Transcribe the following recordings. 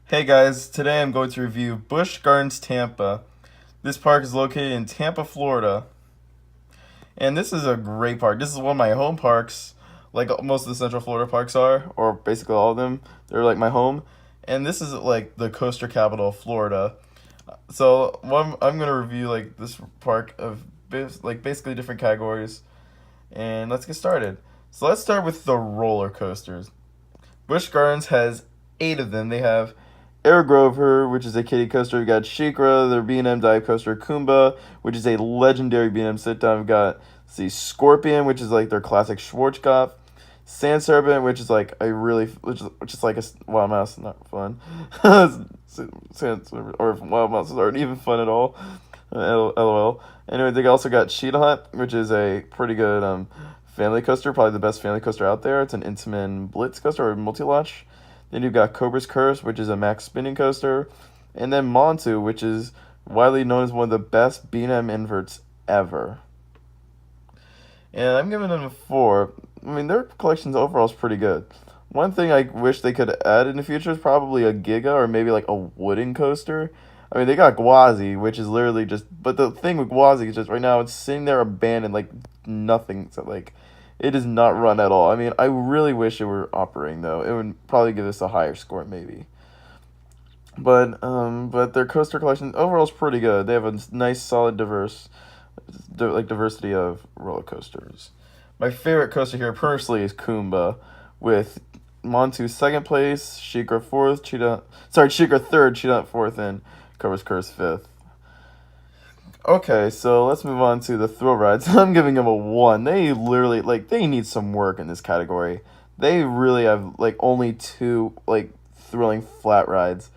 Hey guys, today I'm going to review Busch Gardens Tampa. This park is located in Tampa, Florida, and this is a great park. This is one of my home parks, like most of the Central Florida parks are, or basically all of them. They're like my home, and this is like the coaster capital of Florida. So I'm gonna review like this park of like basically different categories, and let's get started. So let's start with the roller coasters. Busch Gardens has eight of them. They have Air Grover, which is a kiddie coaster. We've got Shikra, their B&M dive coaster. Kumba, which is a legendary B&M sit down. We've got Scorpion, which is like their classic Schwarzkopf. Sand Serpent, which is like a really, which is like a wild mouse, not fun. Sand Serpent or wild mouses aren't even fun at all. LOL. Anyway, they also got Cheetah Hunt, which is a pretty good family coaster, probably the best family coaster out there. It's an Intamin Blitz coaster or multi-launch. Then you've got Cobra's Curse, which is a max spinning coaster. And then Montu, which is widely known as one of the best B&M inverts ever. And I'm giving them a 4. I mean, their collections overall is pretty good. One thing I wish they could add in the future is probably a Giga or maybe like a wooden coaster. I mean, they got Gwazi, which is literally just. But the thing with Gwazi is just right now it's sitting there abandoned, like nothing. So like, it does not run at all. I mean, I really wish it were operating though. It would probably give us a higher score maybe. But their coaster collection overall is pretty good. They have a nice, solid, diversity of roller coasters. My favorite coaster here personally is Kumba, with Montu second place, Shikra third, Cheetah fourth, and Cobra's Curse fifth. Okay, so let's move on to the thrill rides. I'm giving them a 1. They literally they need some work in this category. They really have like only 2 like thrilling flat rides.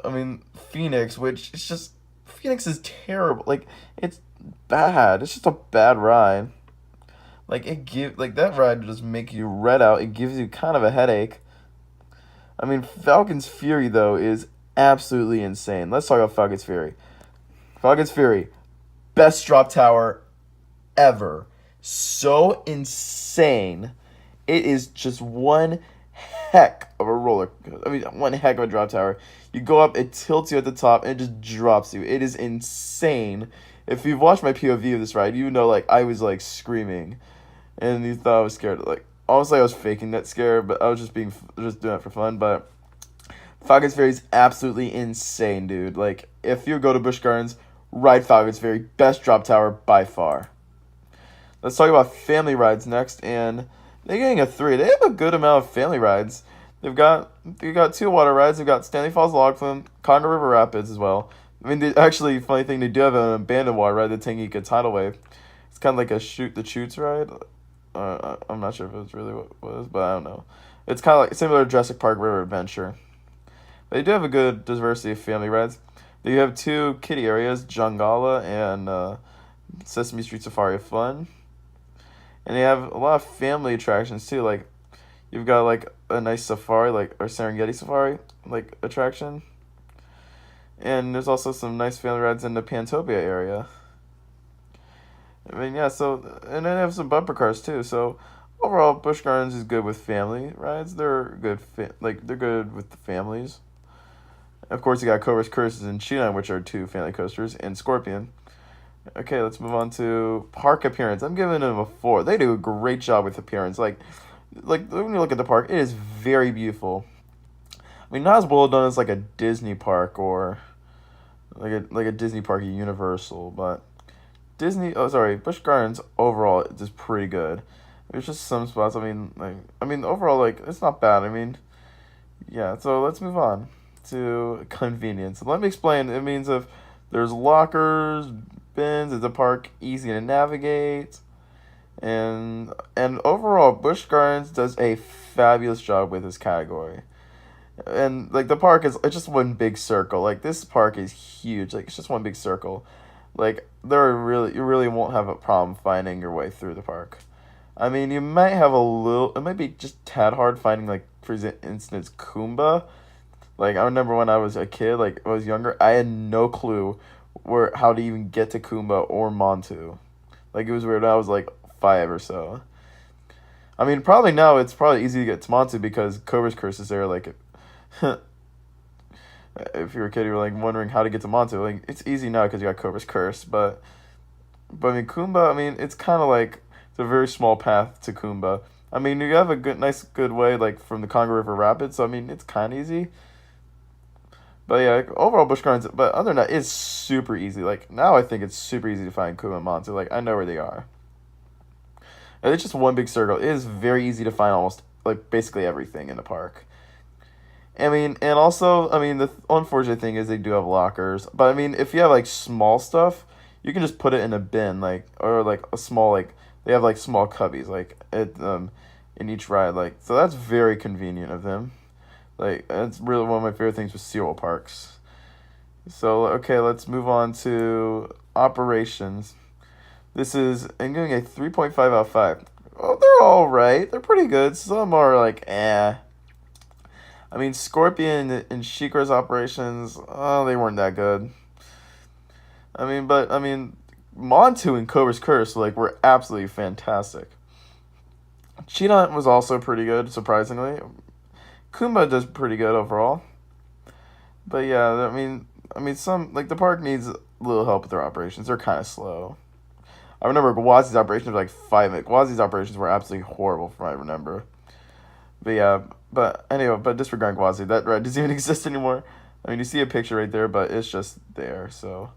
I mean, Phoenix, which it's just Phoenix is terrible. Like it's bad. It's just a bad ride. That ride just make you red out. It gives you kind of a headache. I mean, Falcon's Fury though is absolutely insane. Let's talk about Falcon's Fury. Falcon's Fury, best drop tower ever. So insane. It is just one heck of a roller. I mean, one heck of a drop tower. You go up, it tilts you at the top, and it just drops you. It is insane. If you've watched my POV of this ride, you know like I was like screaming, and you thought I was scared. Like honestly, I was faking that scare, but I was just doing it for fun. But Falcon's Ferry is absolutely insane, dude. Like if you go to Busch Gardens, ride Falcon's Ferry, best drop tower by far. Let's talk about family rides next, and they're getting a 3. They have a good amount of family rides. They've got 2 water rides. They've got Stanley Falls Log Flume, Congo River Rapids as well. I mean, actually, funny thing, they do have an abandoned water ride, the Tanganyika Tidal Wave. It's kind of like a shoot the chutes ride. I'm not sure if it's really what it was, but I don't know. It's kind of like similar to Jurassic Park River Adventure. They do have a good diversity of family rides. They have 2 kiddie areas, Jangala and Sesame Street Safari of Fun. And they have a lot of family attractions too. Like you've got like a nice safari, like or Serengeti Safari, like attraction. And there's also some nice family rides in the Pantopia area. I mean, yeah. So and then they have some bumper cars too. So overall, Busch Gardens is good with family rides. They're good, they're good with the families. Of course, you got Cobra's Curses and Cheetah, which are 2 family coasters, and Scorpion. Okay, let's move on to park appearance. I'm giving them a 4. They do a great job with appearance. Like when you look at the park, it is very beautiful. I mean, not as well done as like a Disney park or like a Disney park at Universal, but Busch Gardens overall is just pretty good. There's just some spots. I mean, overall, like it's not bad. I mean, yeah. So let's move on to convenience. Let me explain. It means if there's lockers, bins, it's a park easy to navigate, and overall, Busch Gardens does a fabulous job with this category. And like the park it's just one big circle. Like this park is huge. Like it's just one big circle. Like you really won't have a problem finding your way through the park. I mean, you might have it might be just tad hard finding like for instance Kumba. Like I remember when I was a kid, like I was younger, I had no clue how to even get to Kumba or Montu. Like it was weird. I was like 5 or so. I mean, probably now it's probably easy to get to Montu because Cobra's Curse is there. Like, If you're a kid, you're like wondering how to get to Montu. Like it's easy now because you got Cobra's Curse, but I mean Kumba. I mean it's kind of like it's a very small path to Kumba. I mean you have a good way like from the Congo River Rapids. So I mean it's kind of easy. But yeah, like, overall Busch Gardens. But other than that, it's super easy. Like now, I think it's super easy to find Kumba and Montu. Like I know where they are. And it's just one big circle. It is very easy to find almost like basically everything in the park. I mean, and also, I mean, the unfortunate thing is they do have lockers. But I mean, if you have like small stuff, you can just put it in a bin, like or like a small like they have like small cubbies like in each ride, like so that's very convenient of them. Like that's really one of my favorite things with SeaWorld parks. So okay, let's move on to operations. This is I'm giving a 3.5 out of 5. Oh, they're all right. They're pretty good. Some are like eh. I mean, Scorpion and Sheikah's operations, oh, they weren't that good. I mean, but I mean, Montu and Cobra's Curse like were absolutely fantastic. Cheetah Hunt was also pretty good, surprisingly. Kumba does pretty good overall. But yeah, I mean, some like the park needs a little help with their operations. They're kind of slow. I remember Gwazi's operations were like 5 minutes. Gwazi's operations were absolutely horrible, from what I remember. But yeah, but anyway, but disregard Gwazi. That ride doesn't even exist anymore. I mean, you see a picture right there, but it's just there. So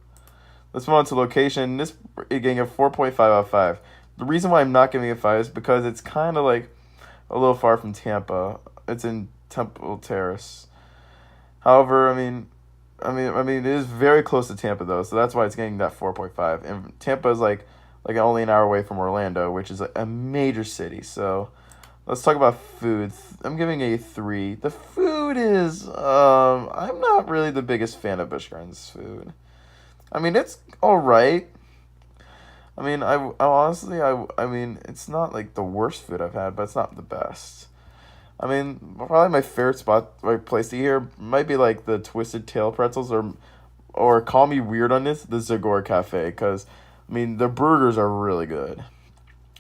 let's move on to location. This is getting a 4.5 out of 5. The reason why I'm not giving it 5 is because it's kind of like a little far from Tampa. It's in Temple Terrace. However, I mean, it is very close to Tampa though, so that's why it's getting that 4.5. And Tampa is like only an hour away from Orlando, which is a major city. So let's talk about food. I'm giving a 3. The food is I'm not really the biggest fan of Busch Gardens food. I mean, it's all right. I mean, I honestly I mean, it's not like the worst food I've had, but it's not the best. I mean, probably my favorite place to eat here might be like the Twisted Tail pretzels or call me weird on this, the Zagor Cafe, because I mean the burgers are really good.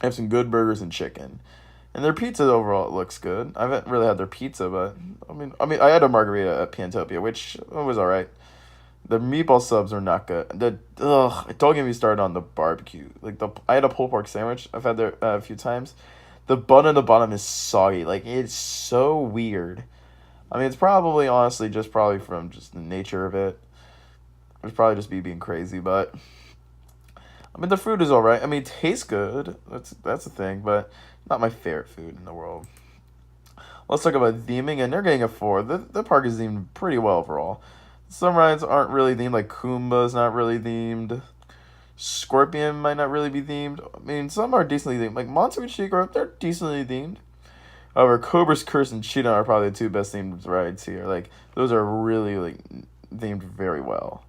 I have some good burgers and chicken, and their pizza overall it looks good. I haven't really had their pizza, but I had a margarita at Pantopia, which was all right. The meatball subs are not good. Don't get me started on the barbecue. Like I had a pulled pork sandwich. I've had there a few times. The bun on the bottom is soggy. Like it's so weird. I mean, it's probably honestly just probably from just the nature of it. It's probably just me being crazy, but I mean the food is all right. I mean, it tastes good. That's the thing, but not my favorite food in the world. Let's talk about theming, and they're getting a 4. The park is themed pretty well overall. Some rides aren't really themed, like Kumba's not really themed. Scorpion might not really be themed. I mean, some are decently themed. Like Montu and Sheikah, they're decently themed. However, Cobra's Curse and Cheetah are probably the 2 best themed rides here. Like, those are really, like, themed very well.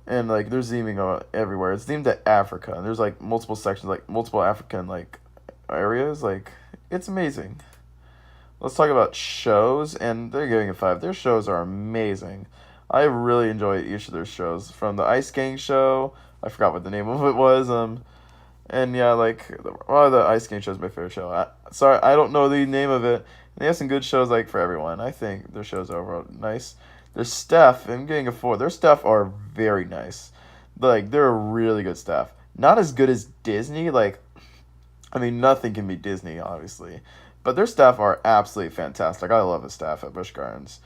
And, like, there's theming everywhere. It's themed to Africa. And there's, like, multiple sections, like, multiple African, like, areas. Like, it's amazing. Let's talk about shows, and they're giving it 5. Their shows are amazing. I really enjoy each of their shows. From the Ice Gang show, I forgot what the name of it was. And yeah, like the Ice Gang show is my favorite show. Sorry, I don't know the name of it. And they have some good shows like for everyone. I think their shows are overall nice. Their staff, I'm getting a 4. Their staff are very nice. Like they're a really good staff. Not as good as Disney. Like, I mean, nothing can be Disney, obviously. But their staff are absolutely fantastic. I love the staff at Busch Gardens.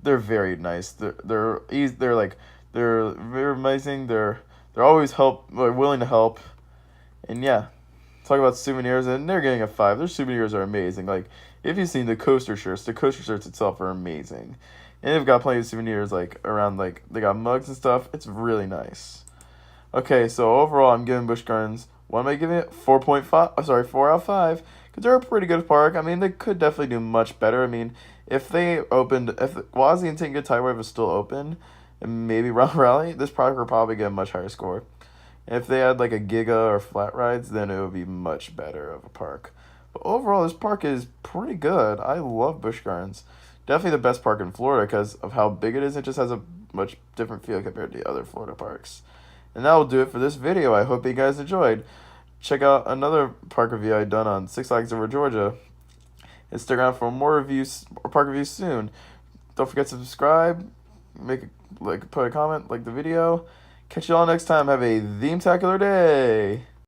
They're very nice. They're very amazing. They're always willing to help. And yeah, talk about souvenirs, and they're getting a 5. Their souvenirs are amazing. Like if you've seen the coaster shirts itself are amazing. And they've got plenty of souvenirs like around, like they got mugs and stuff. It's really nice. Okay, so overall I'm giving Busch Gardens, what am I giving it? 4.5. Sorry, 4 out of 5. Because they're a pretty good park. I mean, they could definitely do much better. I mean, if Gwazi and Tinka Tidewave was still open, and maybe Round Rally, this park would probably get a much higher score. And if they had like a Giga or flat rides, then it would be much better of a park. But overall, this park is pretty good. I love Busch Gardens. Definitely the best park in Florida because of how big it is. It just has a much different feel compared to the other Florida parks. And that will do it for this video. I hope you guys enjoyed. Check out another park review I done on Six Flags Over Georgia. And stick around for more reviews or park reviews soon. Don't forget to subscribe, put a comment, like the video. Catch you all next time. Have a theme-tacular day.